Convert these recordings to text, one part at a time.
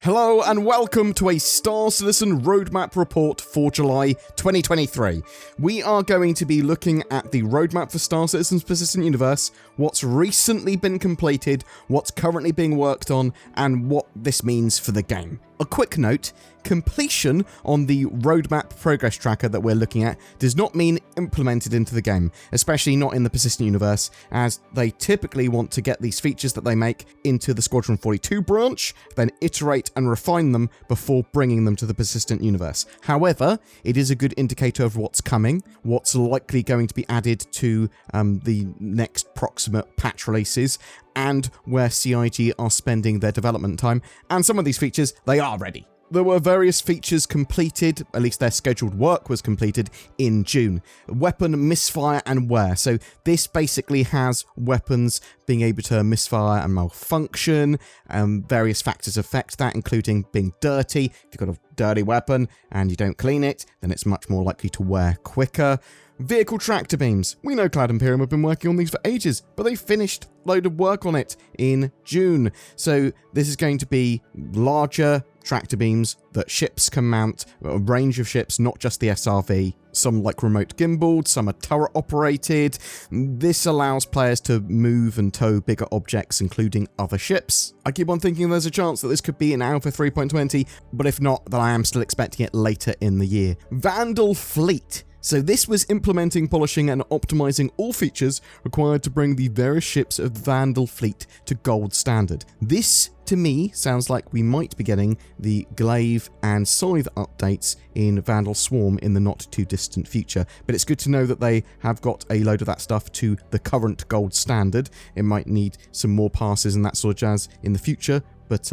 Hello and welcome to a Star Citizen roadmap report for July 2023. We are going to be looking at the roadmap for Star Citizen's Persistent Universe, what's recently been completed, what's currently being worked on, and what this means for the game. A quick note, completion on the roadmap progress tracker that we're looking at does not mean implemented into the game, especially not in the Persistent Universe, as they typically want to get these features that they make into the Squadron 42 branch, then iterate and refine them before bringing them to the Persistent Universe. However, it is a good indicator of what's coming, what's likely going to be added to the next proximate patch releases, and where CIG are spending their development time, and some of these features, they are ready. There were various features completed, at least their scheduled work was completed, in June. Weapon misfire and wear. So this basically has weapons being able to misfire and malfunction. Various factors affect that, including being dirty. If you've got a dirty weapon and you don't clean it, then it's much more likely to wear quicker. Vehicle tractor beams. We know Cloud Imperium have been working on these for ages, but they finished a load of work on it in June. So this is going to be larger tractor beams that ships can mount, a range of ships, not just the SRV. Some like remote gimbaled, some are turret operated. This allows players to move and tow bigger objects, including other ships. I keep on thinking there's a chance that this could be in Alpha 3.20, but if not, then I am still expecting it later in the year. Vandal Fleet. So this was implementing, polishing, and optimizing all features required to bring the various ships of the Vandal fleet to gold standard. This, to me, sounds like we might be getting the Glaive and Scythe updates in Vandal Swarm in the not too distant future. But it's good to know that they have got a load of that stuff to the current gold standard. It might need some more passes and that sort of jazz in the future, but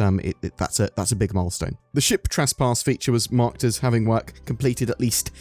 that's a big milestone. The ship trespass feature was marked as having work completed, at least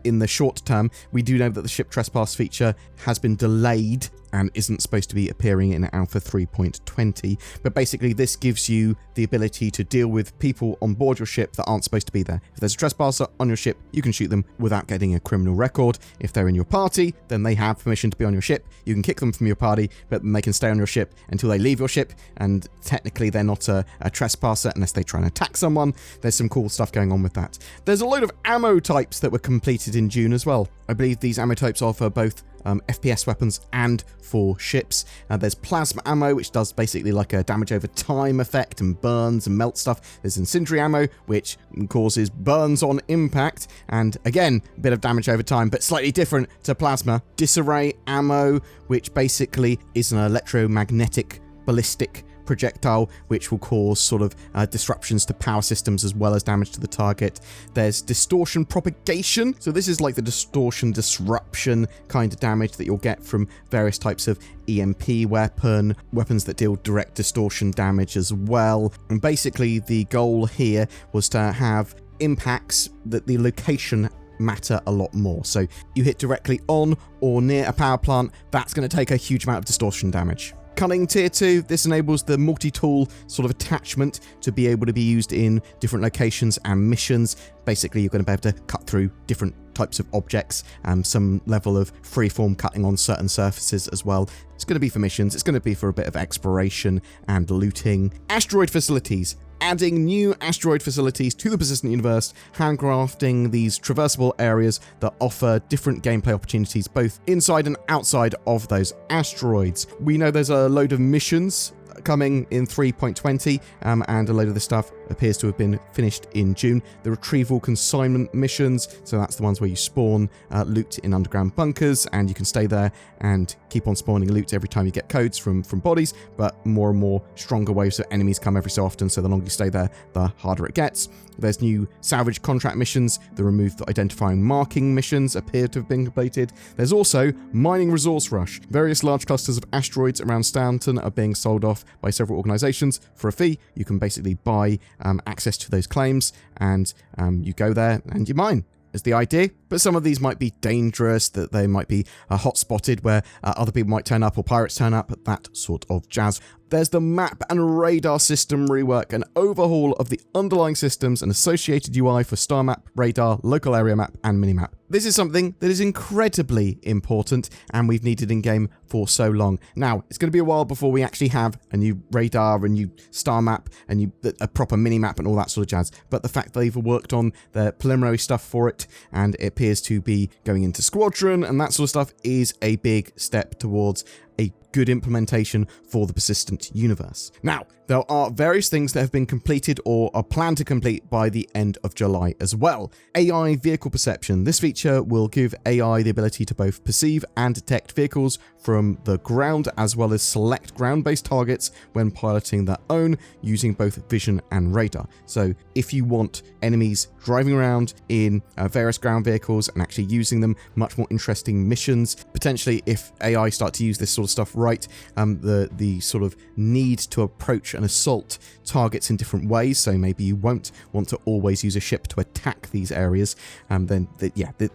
in the short term. We do know that the ship trespass feature has been delayed and isn't supposed to be appearing in Alpha 3.20, but basically this gives you the ability to deal with people on board your ship that aren't supposed to be there. If there's a trespasser on your ship, you can shoot them without getting a criminal record. If they're in your party, then they have permission to be on your ship. You can kick them from your party, but they can stay on your ship until they leave your ship, and technically they're not a trespasser unless they try and attack someone. There's some cool stuff going on with that. There's a load of ammo types that were completed in June as well. I believe these ammo types are for both FPS weapons and for ships. There's plasma ammo, which does basically like a damage over time effect and burns and melt stuff. There's incendiary ammo, which causes burns on impact, and again, a bit of damage over time, but slightly different to plasma. Disarray ammo, which basically is an electromagnetic ballistic projectile, which will cause sort of disruptions to power systems as well as damage to the target. There's distortion propagation, so this is like the distortion disruption kind of damage that you'll get from various types of EMP weapons that deal direct distortion damage as well. And basically the goal here was to have impacts that the location matter a lot more. So you hit directly on or near a power plant, that's going to take a huge amount of distortion damage. Cunning Tier 2, this enables the multi-tool sort of attachment to be able to be used in different locations and missions. Basically, you're going to be able to cut through different types of objects, some level of freeform cutting on certain surfaces as well. It's going to be for missions, it's going to be for a bit of exploration and looting. Asteroid facilities. Adding new asteroid facilities to the Persistent Universe, handcrafting these traversable areas that offer different gameplay opportunities both inside and outside of those asteroids. We know there's a load of missions coming in 3.20, and a load of this stuff appears to have been finished in June. The retrieval consignment missions, so that's the ones where you spawn loot in underground bunkers, and you can stay there and keep on spawning loot every time you get codes from bodies, but more and more stronger waves of enemies come every so often, so the longer you stay there, the harder it gets. There's new salvage contract missions. The remove the identifying marking missions appear to have been completed. There's also mining resource rush. Various large clusters of asteroids around Stanton are being sold off by several organizations for a fee. You can basically buy access to those claims, and you go there and you mine is the idea. But some of these might be dangerous, that they might be hot spotted where other people might turn up or pirates turn up, that sort of jazz. There's the map and radar system rework, an overhaul of the underlying systems and associated UI for star map, radar, local area map, and minimap. This is something that is incredibly important and we've needed in-game for so long. Now, it's going to be a while before we actually have a new radar, a new star map, a proper mini-map and all that sort of jazz. But the fact that they've worked on the preliminary stuff for it and it appears to be going into Squadron and that sort of stuff is a big step towards a good implementation for the persistent universe. Now, there are various things that have been completed or are planned to complete by the end of July as well. AI vehicle perception. This feature will give AI the ability to both perceive and detect vehicles from the ground, as well as select ground-based targets when piloting their own using both vision and radar. So if you want enemies driving around in various ground vehicles and actually using them, much more interesting missions, potentially if AI start to use this sort of stuff right, the sort of need to approach and assault targets in different ways, so maybe you won't want to always use a ship to attack these areas,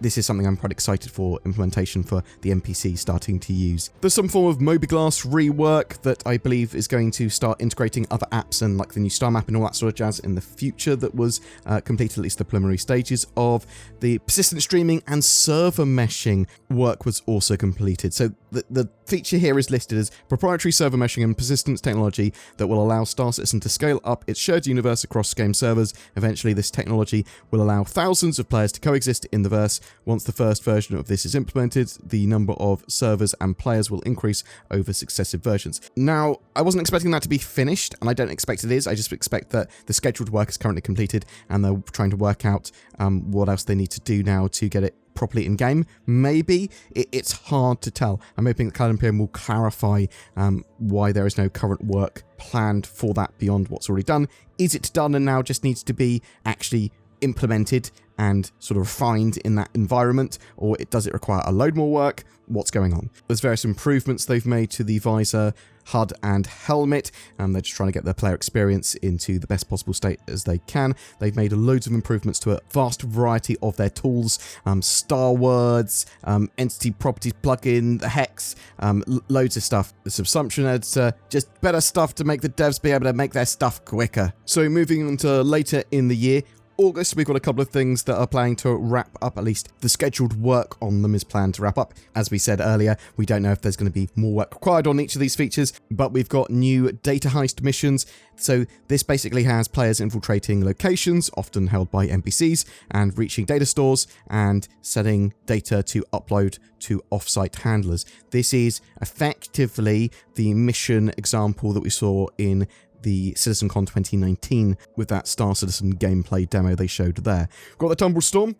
this is something I'm quite excited for implementation for the NPC starting to use. There's some form of Mobiglass rework that I believe is going to start integrating other apps and like the new star map and all that sort of jazz in the future that was completed, at least the preliminary stages of. The persistent streaming and server meshing work was also completed. So the feature here is listed as proprietary server meshing and persistence technology that will allow Star Citizen to scale up its shared universe across game servers. Eventually, this technology will allow thousands of players to coexist in the verse. Once the first version of this is implemented, the number of servers and players will increase over successive versions. Now, I wasn't expecting that to be finished, and I don't expect it is. I just expect that the scheduled work is currently completed, and they're trying to work out what else they need to do now to get it properly in game. Maybe it's hard to tell. I'm hoping that Cloud Imperium will clarify why there is no current work planned for that beyond what's already done. Is it done and now just needs to be actually implemented and sort of refined in that environment, or does it require a load more work? What's going on? There's various improvements they've made to the visor, HUD and helmet, and they're just trying to get their player experience into the best possible state as they can. They've made loads of improvements to a vast variety of their tools, star words, entity properties plugin, the hex, loads of stuff. The subsumption editor, just better stuff to make the devs be able to make their stuff quicker. So moving on to later in the year, August, we've got a couple of things that are planning to wrap up. At least the scheduled work on them is planned to wrap up. As we said earlier, we don't know if there's going to be more work required on each of these features, but we've got new data heist missions. So this basically has players infiltrating locations, often held by NPCs, and reaching data stores and setting data to upload to offsite handlers. This is effectively the mission example that we saw in the CitizenCon 2019 with that Star Citizen gameplay demo they showed there. Got the Tumble Storm.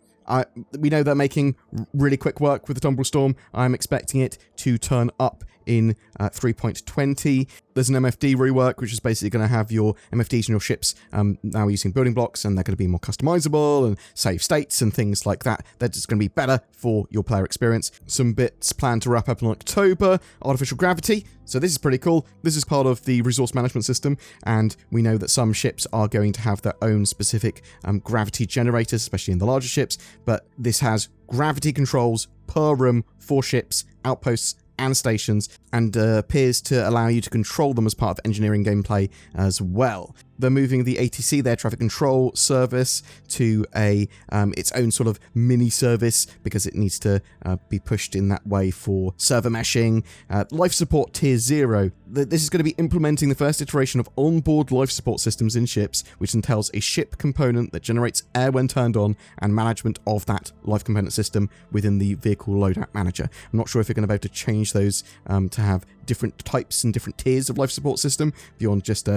We know they're making really quick work with the Tumble Storm. I'm expecting it to turn up in 3.20. There's an MFD rework, which is basically going to have your MFDs and your ships now using building blocks, and they're going to be more customizable and save states and things like that. They're just going to be better for your player experience. Some bits planned to wrap up in October. Artificial gravity. So this is pretty cool. This is part of the resource management system, and we know that some ships are going to have their own specific gravity generators, especially in the larger ships, but this has gravity controls per room for ships, outposts, and stations, and appears to allow you to control them as part of engineering gameplay as well. They're moving the ATC, their traffic control service, to its own sort of mini service because it needs to be pushed in that way for server meshing. Life support tier 0. This is going to be implementing the first iteration of onboard life support systems in ships, which entails a ship component that generates air when turned on and management of that life component system within the vehicle loadout manager. I'm not sure if you're going to be able to change those to have different types and different tiers of life support system beyond just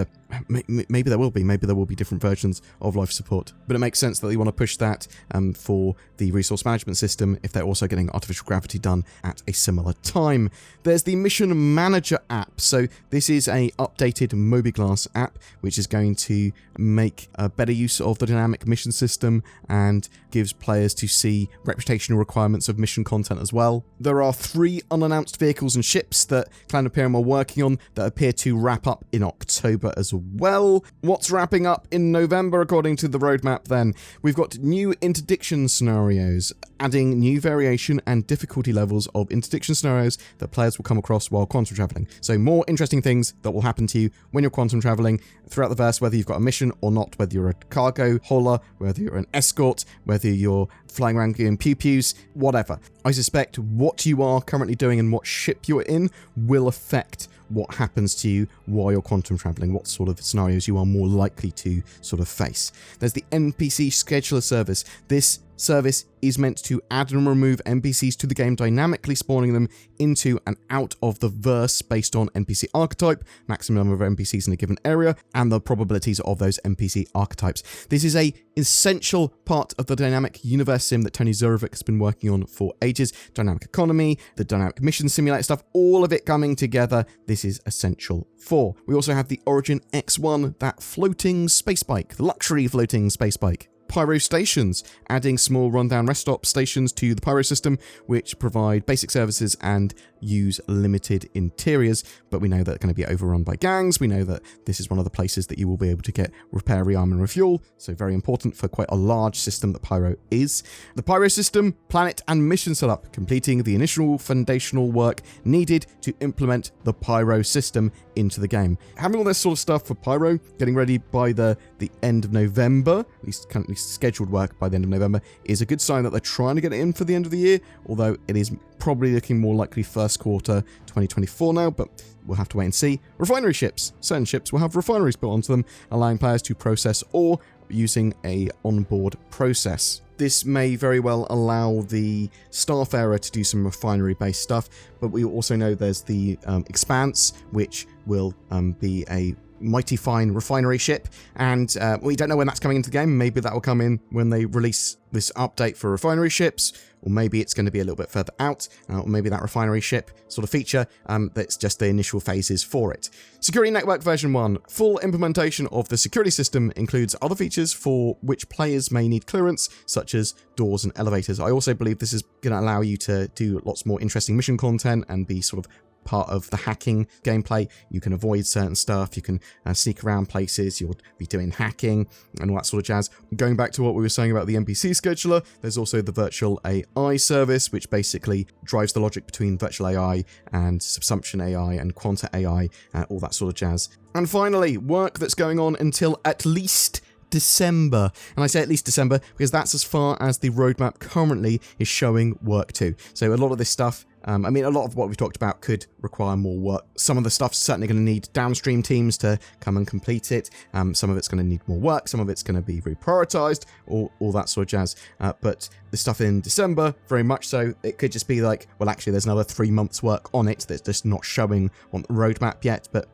maybe there will be different versions of life support, but it makes sense that you want to push that for the resource management system if they're also getting artificial gravity done at a similar time. There's the mission manager app. So this is a updated Mobiglass app which is going to make a better use of the dynamic mission system and gives players to see reputational requirements of mission content as well. There are 3 unannounced vehicles and ships that Cloud Cloud Imperium are working on that appear to wrap up in October as well. What's wrapping up in November according to the roadmap then? We've got new interdiction scenarios, adding new variation and difficulty levels of interdiction scenarios that players will come across while quantum traveling. So more interesting things that will happen to you when you're quantum traveling throughout the verse, whether you've got a mission or not, whether you're a cargo hauler, whether you're an escort, whether you're flying around doing pew-pews, whatever. I suspect what you are currently doing and what ship you're in will affect what happens to you while you're quantum traveling, what sort of scenarios you are more likely to sort of face. There's the NPC scheduler service. This service is meant to add and remove NPCs to the game, dynamically spawning them into and out of the verse based on NPC archetype, maximum number of NPCs in a given area, and the probabilities of those NPC archetypes. This is a essential part of the dynamic universe sim that Tony Zurovic has been working on for ages. Dynamic economy, the dynamic mission simulator stuff, all of it coming together. This is essential for. We also have the Origin X1, that floating space bike, the luxury floating space bike. Pyro stations, adding small rundown rest stop stations to the Pyro system, which provide basic services and use limited interiors, but we know that they're going to be overrun by gangs. We know that this is one of the places that you will be able to get repair, rearm, and refuel, so very important for quite a large system that Pyro is. The Pyro system, planet, and mission setup, completing the initial foundational work needed to implement the Pyro system into the game. Having all this sort of stuff for Pyro, getting ready by the end of November, at least currently scheduled work by the end of November, is a good sign that they're trying to get it in for the end of the year, although it is probably looking more likely first quarter 2024 now, but we'll have to wait and see. Refinery ships. Certain ships will have refineries built onto them, allowing players to process ore using a onboard process. This may very well allow the Starfarer to do some refinery-based stuff, but we also know there's the Expanse, which will be a mighty fine refinery ship, and we don't know when that's coming into the game. Maybe that will come in when they release this update for refinery ships, or maybe it's going to be a little bit further out, or maybe that refinery ship sort of feature, that's just the initial phases for it. Security Network version 1. Full implementation of the security system includes other features for which players may need clearance, such as doors and elevators. I also believe this is going to allow you to do lots more interesting mission content and be sort of part of the hacking gameplay. You can avoid certain stuff, you can sneak around places, you'll be doing hacking and all that sort of jazz. Going back to what we were saying about the NPC scheduler, there's also the virtual AI service, which basically drives the logic between virtual AI and subsumption AI and quanta AI, all that sort of jazz. And finally, work that's going on until at least December. And I say at least December because that's as far as the roadmap currently is showing work to. So a lot of this stuff, a lot of what we've talked about could require more work. Some of the stuff's certainly going to need downstream teams to come and complete it. Some of it's going to need more work. Some of it's going to be reprioritized, all that sort of jazz. But the stuff in December, very much so, it could just be like, well, actually, there's another 3 months work on it that's just not showing on the roadmap yet, but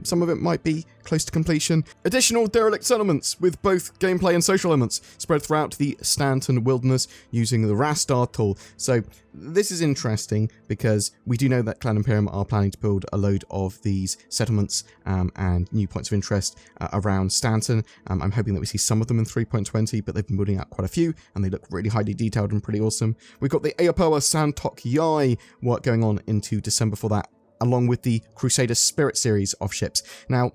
some of it might be close to completion. Additional derelict settlements with both gameplay and social elements spread throughout the Stanton wilderness using the Rastar tool. So this is interesting because we do know that Cloud Imperium are planning to build a load of these settlements and new points of interest around Stanton. I'm hoping that we see some of them in 3.20, but they've been building out quite a few and they look really highly detailed and pretty awesome. We've got the Aopoa Santok Yai work going on into December for that, along with the Crusader Spirit series of ships. Now,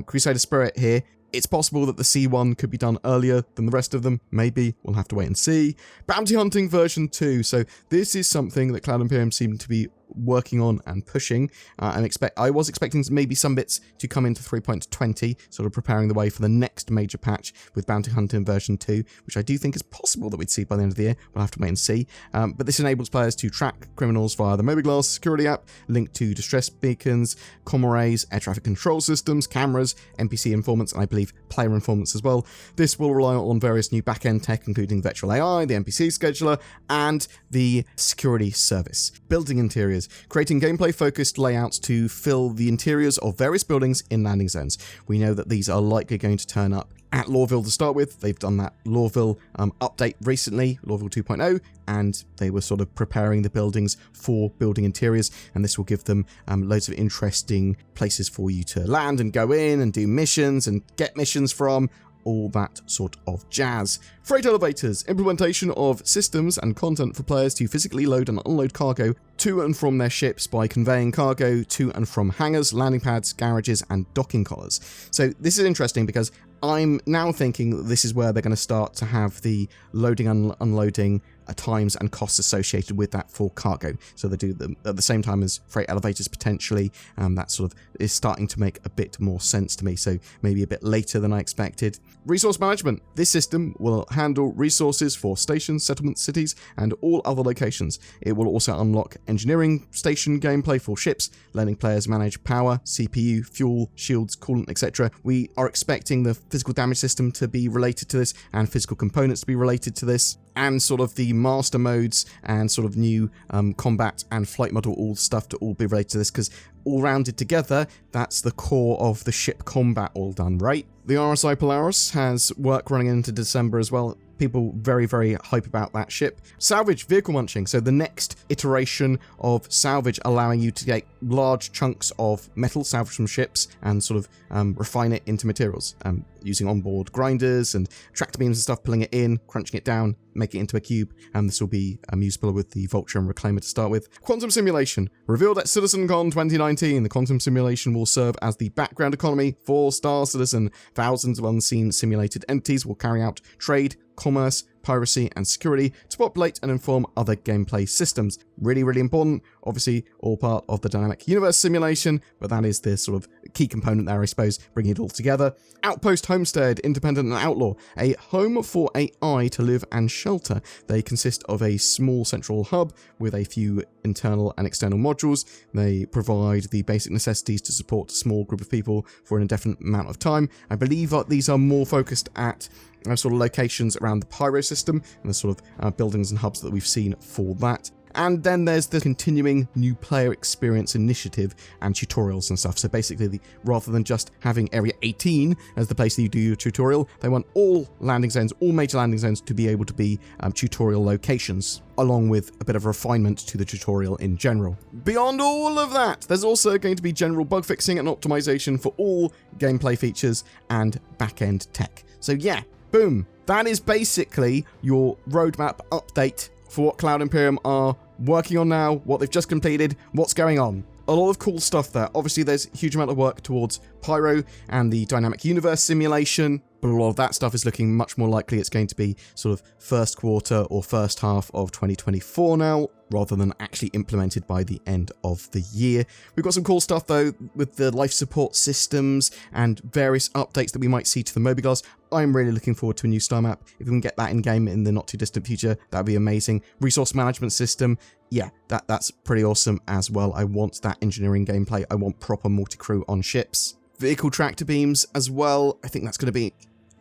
Crusader Spirit here, it's possible that the C1 could be done earlier than the rest of them. Maybe. We'll have to wait and see. Bounty Hunting version 2. So this is something that Cloud Imperium seem to be working on and pushing. I was expecting maybe some bits to come into 3.20, sort of preparing the way for the next major patch with Bounty Hunting version 2, which I do think is possible that we'd see by the end of the year. We'll have to wait and see. But this enables players to track criminals via the Mobiglass security app, linked to distress beacons, comm arrays, air traffic control systems, cameras, NPC informants, and I believe player informants as well. This will rely on various new back-end tech, including virtual AI, the NPC scheduler, and the security service. Building interiors. Creating gameplay-focused layouts to fill the interiors of various buildings in landing zones. We know that these are likely going to turn up at Lorville to start with. They've done that Lorville update recently, Lorville 2.0, and they were sort of preparing the buildings for building interiors, and this will give them loads of interesting places for you to land and go in and do missions and get missions from. all that sort of jazz. Freight elevators, implementation of systems and content for players to physically load and unload cargo to and from their ships by conveying cargo to and from hangars, landing pads, garages, and docking collars. So this is interesting because I'm now thinking that this is where they're going to start to have the loading and unloading times and costs associated with that for cargo. So they do them at the same time as freight elevators potentially. That sort of is starting to make a bit more sense to me. So maybe a bit later than I expected. Resource management. This system will handle resources for stations, settlements, cities, and all other locations. It will also unlock engineering station gameplay for ships, letting players manage power, CPU, fuel, shields, coolant, etc. We are expecting the physical damage system to be related to this and physical components to be related to this, and sort of the master modes and sort of new combat and flight model all stuff to all be related to this, because all rounded together, that's the core of the ship combat all done, right? The RSI Polaris has work running into December as well. People very, very hype about that ship. Salvage, vehicle munching. So the next iteration of salvage, allowing you to get large chunks of metal salvaged from ships and sort of refine it into materials, using onboard grinders and tractor beams and stuff, pulling it in, crunching it down, make it into a cube. And this will be usable with the Vulture and Reclaimer to start with. Quantum simulation. Revealed at CitizenCon 2019, the quantum simulation will serve as the background economy for Star Citizen. Thousands of unseen simulated entities will carry out trade, commerce, piracy, and security to populate and inform other gameplay systems. Really, really important. Obviously, all part of the dynamic universe simulation, but that is the sort of key component there, I suppose, bringing it all together. Outpost Homestead, Independent and Outlaw, a home for AI to live and shelter. They consist of a small central hub with a few internal and external modules. They provide the basic necessities to support a small group of people for an indefinite amount of time. I believe that these are more focused at sort of locations around the Pyro system and the sort of buildings and hubs that we've seen for that. And then there's the continuing new player experience initiative and tutorials and stuff. So basically, rather than just having Area 18 as the place that you do your tutorial, they want all landing zones, all major landing zones to be able to be tutorial locations, along with a bit of refinement to the tutorial in general. Beyond all of that, there's also going to be general bug fixing and optimization for all gameplay features and back-end tech. So yeah, boom. That is basically your roadmap update for what Cloud Imperium are working on now, what they've just completed, what's going on. A lot of cool stuff there. Obviously, there's a huge amount of work towards Pyro and the dynamic universe simulation, but a lot of that stuff is looking much more likely it's going to be sort of first quarter or first half of 2024 now, rather than actually implemented by the end of the year. We've got some cool stuff, though, with the life support systems and various updates that we might see to the Mobigas. I'm really looking forward to a new star map. If we can get that in-game in the not-too-distant future, that'd be amazing. Resource management system, yeah, that's pretty awesome as well. I want that engineering gameplay. I want proper multi-crew on ships. Vehicle tractor beams as well. I think that's going to be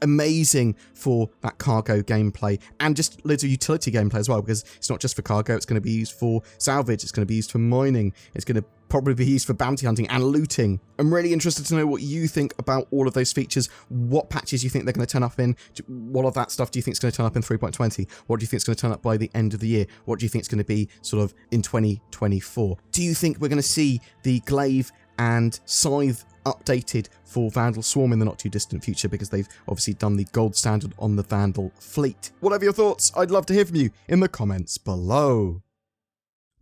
amazing for that cargo gameplay, and just loads of utility gameplay as well, because it's not just for cargo, it's going to be used for salvage, it's going to be used for mining, it's going to probably be used for bounty hunting and looting. I'm really interested to know what you think about all of those features, what patches you think they're going to turn up in, what of that stuff do you think is going to turn up in 3.20, what do you think is going to turn up by the end of the year, what do you think is going to be sort of in 2024? Do you think we're going to see the glaive and scythe updated for Vandal Swarm in the not too distant future, because they've obviously done the gold standard on the Vandal fleet? Whatever your thoughts, I'd love to hear from you in the comments below.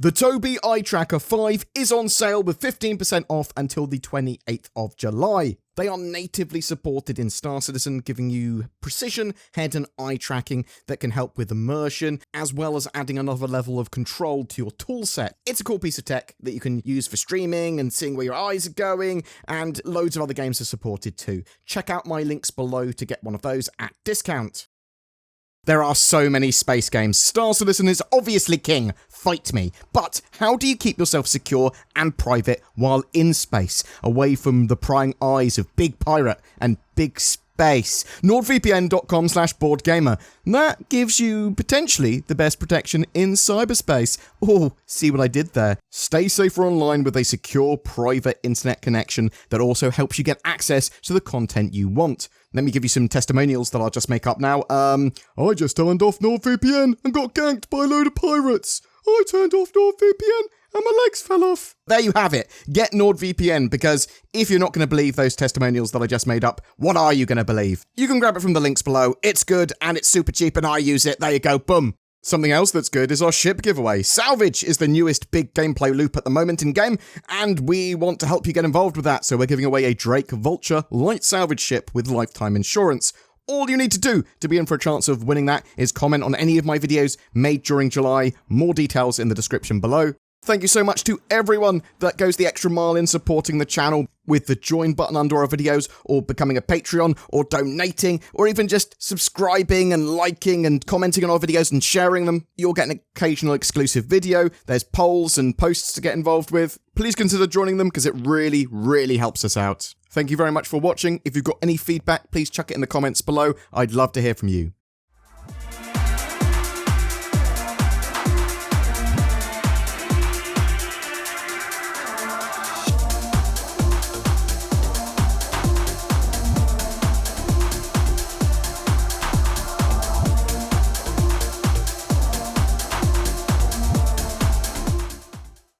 The Tobii Eye Tracker 5 is on sale with 15% off until the 28th of July. They are natively supported in Star Citizen, giving you precision head and eye tracking that can help with immersion, as well as adding another level of control to your toolset. It's a cool piece of tech that you can use for streaming and seeing where your eyes are going, and loads of other games are supported too. Check out my links below to get one of those at discount. There are so many space games. Star Citizen is obviously king. Fight me. But how do you keep yourself secure and private while in space, away from the prying eyes of Big Pirate and Big Space? NordVPN.com/BoredGamer. That gives you potentially the best protection in cyberspace. Oh, see what I did there? Stay safer online with a secure private internet connection that also helps you get access to the content you want. Let me give you some testimonials that I'll just make up now. I just turned off NordVPN and got ganked by a load of pirates. I turned off NordVPN and my legs fell off. There you have it. Get NordVPN, because if you're not going to believe those testimonials that I just made up, what are you going to believe? You can grab it from the links below. It's good and it's super cheap and I use it. There you go. Boom. Something else that's good is our ship giveaway. Salvage is the newest big gameplay loop at the moment in game, and we want to help you get involved with that, so we're giving away a Drake Vulture light salvage ship with lifetime insurance. All you need to do to be in for a chance of winning that is comment on any of my videos made during July. More details in the description below. Thank you so much to everyone that goes the extra mile in supporting the channel with the join button under our videos, or becoming a Patreon, or donating, or even just subscribing and liking and commenting on our videos and sharing them. You'll get an occasional exclusive video. There's polls and posts to get involved with. Please consider joining them because it really, really helps us out. Thank you very much for watching. If you've got any feedback, please chuck it in the comments below. I'd love to hear from you.